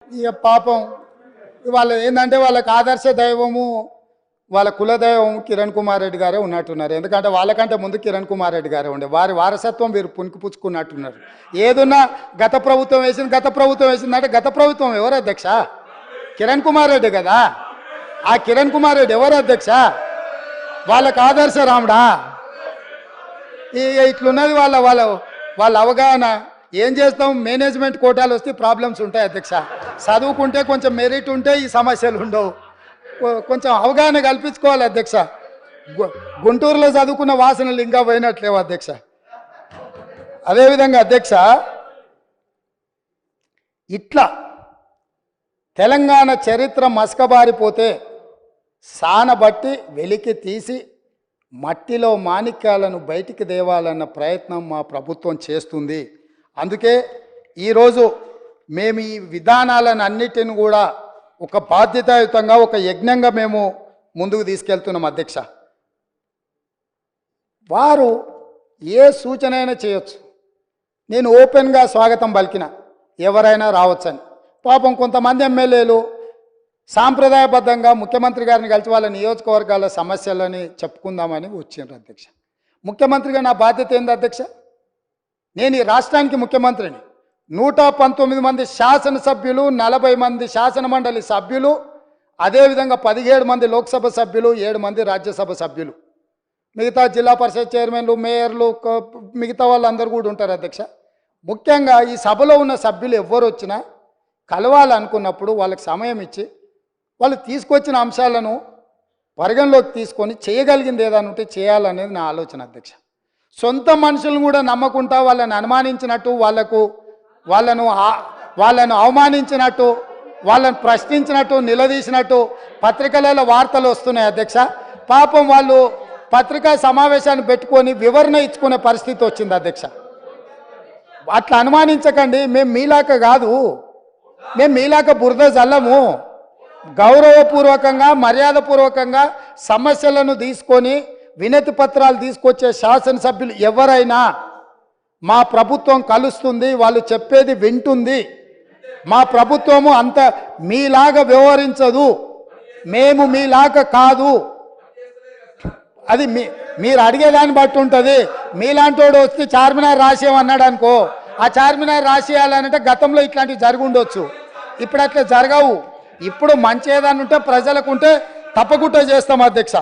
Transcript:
ఇక పాపం వాళ్ళ ఏంటంటే వాళ్ళకి ఆదర్శ దైవము వాళ్ళ కులదైవం కిరణ్ కుమార్ రెడ్డి గారే ఉన్నట్టున్నారు. ఎందుకంటే వాళ్ళకంటే ముందు కిరణ్ కుమార్ రెడ్డి గారే ఉండే, వారి వారసత్వం వీరు పుణికిపుచ్చుకున్నట్టున్నారు. ఏదున్నా గత ప్రభుత్వం వేసిందంటే గత ప్రభుత్వం ఎవరు అధ్యక్ష? కిరణ్ కుమార్ రెడ్డి కదా. ఆ కిరణ్ కుమార్ రెడ్డి ఎవరు అధ్యక్ష? వాళ్ళకి ఆదర్శ రాముడా? ఇట్లున్నది వాళ్ళ వాళ్ళ వాళ్ళ అవగాహన. ఏం చేస్తాం, మేనేజ్మెంట్ కోటాలు వస్తే ప్రాబ్లమ్స్ ఉంటాయి అధ్యక్ష. చదువుకుంటే కొంచెం మెరిట్ ఉంటే ఈ సమస్యలు ఉండవు. కొంచెం అవగాహన కల్పించుకోవాలి అధ్యక్ష. గుంటూరులో చదువుకున్న వాసనలు ఇంకా పోయినట్లేవు అధ్యక్ష. అదేవిధంగా అధ్యక్ష, ఇట్లా తెలంగాణ చరిత్ర మసకబారిపోతే సానబట్టి వెలికి తీసి మట్టిలో మాణిక్యాలను బయటికి తేవాలన్న ప్రయత్నం మా ప్రభుత్వం చేస్తుంది. అందుకే ఈరోజు మేము ఈ విధానాలను అన్నిటిని కూడా ఒక బాధ్యతాయుతంగా ఒక యజ్ఞంగా మేము ముందుకు తీసుకెళ్తున్నాం అధ్యక్ష. వారు ఏ సూచన అయినా చేయొచ్చు, నేను ఓపెన్గా స్వాగతం పలికిన, ఎవరైనా రావచ్చని. పాపం కొంతమంది ఎమ్మెల్యేలు సాంప్రదాయబద్ధంగా ముఖ్యమంత్రి గారిని కలిసి వాళ్ళ నియోజకవర్గాల సమస్యలని చెప్పుకుందామని వచ్చిండ్రు అధ్యక్ష. ముఖ్యమంత్రిగా నా బాధ్యత ఏంది అధ్యక్ష? నేను ఈ రాష్ట్రానికి ముఖ్యమంత్రిని. 119 మంది శాసనసభ్యులు, 40 మంది శాసనమండలి సభ్యులు, అదేవిధంగా 17 మంది లోక్సభ సభ్యులు, 7 మంది రాజ్యసభ సభ్యులు, మిగతా జిల్లా పరిషత్ చైర్మన్లు, మేయర్లు, మిగతా వాళ్ళందరూ కూడా ఉంటారు అధ్యక్ష. ముఖ్యంగా ఈ సభలో ఉన్న సభ్యులు ఎవ్వరు వచ్చినా కలవాలనుకున్నప్పుడు వాళ్ళకి సమయం ఇచ్చి వాళ్ళు తీసుకొచ్చిన అంశాలను పరిగణలోకి తీసుకొని చేయగలిగింది ఏదైనా ఉంటే చేయాలనేది నా ఆలోచన అధ్యక్ష. సొంత మనుషులను కూడా నమ్మకుండా వాళ్ళని అనుమానించినట్టు, వాళ్ళను అవమానించినట్టు, వాళ్ళని ప్రశ్నించినట్టు, నిలదీసినట్టు పత్రికలలో వార్తలు వస్తున్నాయి అధ్యక్ష. పాపం వాళ్ళు పత్రికా సమావేశాన్ని పెట్టుకొని వివరణ ఇచ్చుకునే పరిస్థితి వచ్చింది అధ్యక్ష. అట్లా అనుమానించకండి, మేము మీలాక కాదు, మేము మీలాక బురద జల్లము. గౌరవపూర్వకంగా మర్యాదపూర్వకంగా సమస్యలను తీసుకొని వినతి పత్రాలు తీసుకొచ్చే శాసనసభ్యులు ఎవరైనా మా ప్రభుత్వం కలుస్తుంది, వాళ్ళు చెప్పేది వింటుంది. మా ప్రభుత్వము అంత మీలాగా వ్యవహరించదు, మేము మీలాగా కాదు. అది మీరు అడిగేదాన్ని బట్టి ఉంటుంది. మీలాంటి వాడు వస్తే చార్మినార్ రాసేయమన్నాడు అనుకో, ఆ చార్మినార్ రాసేయాలంటే గతంలో ఇట్లాంటివి జరిగి ఉండొచ్చు, ఇప్పుడు అట్లా జరగవు. ఇప్పుడు మంచి ఏదన్నా ఉంటే ప్రజలకు ఉంటే తప్పకుండా చేస్తాం అధ్యక్ష.